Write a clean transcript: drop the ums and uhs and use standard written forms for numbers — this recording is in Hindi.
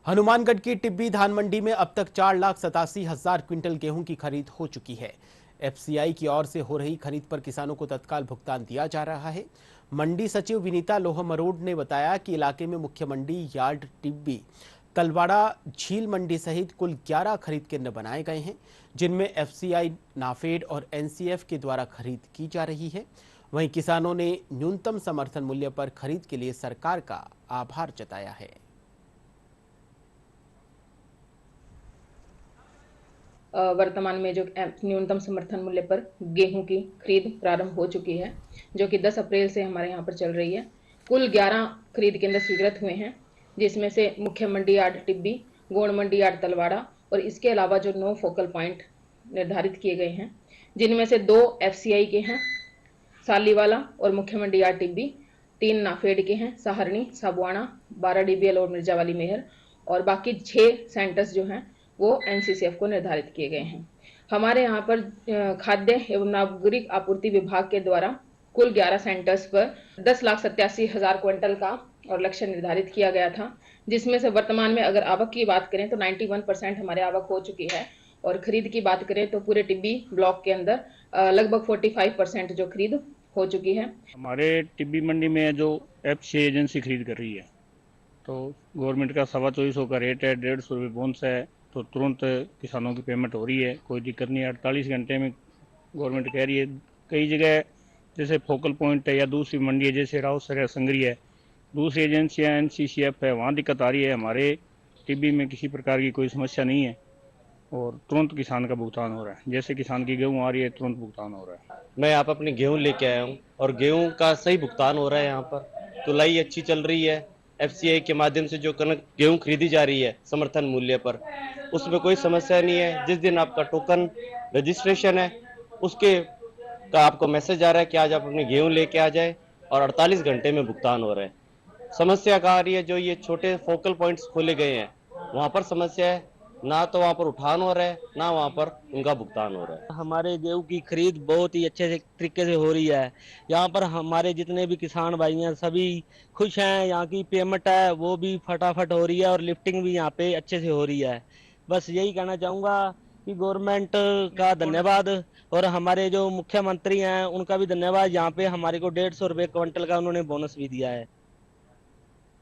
हनुमानगढ़ की टिब्बी धान मंडी में अब तक 4,87,000 क्विंटल गेहूं की खरीद हो चुकी है। एफसीआई की ओर से हो रही खरीद पर किसानों को तत्काल भुगतान दिया जा रहा है। मंडी सचिव विनीता लोहमरोड ने बताया कि इलाके में मुख्य मंडी, यार्ड, टिब्बी, तलवाड़ा, झील मंडी सहित कुल 11 खरीद केंद्र बनाए गए हैं, जिनमें एफसीआई, नाफेड और एनसीएफ के द्वारा खरीद की जा रही है। वहीं किसानों ने न्यूनतम समर्थन मूल्य पर खरीद के लिए सरकार का आभार जताया है। वर्तमान में जो न्यूनतम समर्थन मूल्य पर गेहूं की खरीद प्रारंभ हो चुकी है, जो कि 10 अप्रैल से हमारे यहाँ पर चल रही है। कुल 11 खरीद केंद्र स्वीकृत हुए हैं, जिसमें से मुख्य मंडी यार्ड टिब्बी, गौण मंडी यार्ड तलवाड़ा और इसके अलावा जो 9 फोकल पॉइंट निर्धारित किए गए हैं, जिनमें से 2 एफसीआई के हैं, सालीवाला और मुख्य मंडी यार्ड टिब्बी, 3 नाफेड के हैं, सहारनी, साबुआना, 12 डीबीएल और मिर्जावाली मेहर, और बाकी 6 सेंटर्स जो हैं वो एनसीसीएफ को निर्धारित किए गए हैं। हमारे यहाँ पर खाद्य एवं नागरिक आपूर्ति विभाग के द्वारा कुल 11 सेंटर्स पर 10,87,000 क्विंटल का और लक्ष्य निर्धारित किया गया था, जिसमें से वर्तमान में अगर आवक की बात करें तो 91% हमारे आवक हो चुकी है, और खरीद की बात करें तो पूरे टिब्बी ब्लॉक के अंदर लगभग 45% जो खरीद हो चुकी है। हमारे टिब्बी मंडी में जो एफसीआई एजेंसी खरीद कर रही है, तो गवर्नमेंट का 2400 का रेट है, 150 रुपये बोनस है, तो तुरंत किसानों की पेमेंट हो रही है, कोई दिक्कत नहीं है। 48 घंटे में गवर्नमेंट कह रही है। कई जगह जैसे फोकल पॉइंट है या दूसरी मंडी है, जैसे रावसर संगरी है, दूसरी एजेंसियाँ एनसीसीएफ है, वहाँ दिक्कत आ रही है। हमारे टिब्बी में किसी प्रकार की कोई समस्या नहीं है और तुरंत किसान का भुगतान हो रहा है। जैसे किसान की गेहूँ आ रही है, तुरंत भुगतान हो रहा है। मैं यहाँ पर अपनी गेहूँ लेके आया हूँ और गेहूँ का सही भुगतान हो रहा है। यहाँ पर तुलाई अच्छी चल रही है। एफसीआई के माध्यम से जो कनक गेहूँ खरीदी जा रही है समर्थन मूल्य पर, उसमें कोई समस्या नहीं है। जिस दिन आपका टोकन रजिस्ट्रेशन है, उसके का आपको मैसेज आ रहा है कि आज आप अपनी गेहूँ लेके आ जाए, और 48 घंटे में भुगतान हो रहा है। समस्या कहाँ आ रही है? जो ये छोटे फोकल पॉइंट्स खोले गए हैं, वहाँ पर समस्या है। ना तो वहाँ पर उठान हो रहा है, ना वहाँ पर उनका भुगतान हो रहा है। हमारे गेहूं की खरीद बहुत ही अच्छे से तरीके से हो रही है। यहाँ पर हमारे जितने भी किसान भाई हैं सभी खुश हैं। यहाँ की पेमेंट है वो भी फटाफट हो रही है और लिफ्टिंग भी यहाँ पे अच्छे से हो रही है। बस यही कहना चाहूँगा कि गवर्नमेंट का धन्यवाद, और हमारे जो मुख्यमंत्री हैं उनका भी धन्यवाद। यहाँ पे हमारे को 150 रुपये क्विंटल का उन्होंने बोनस भी दिया है।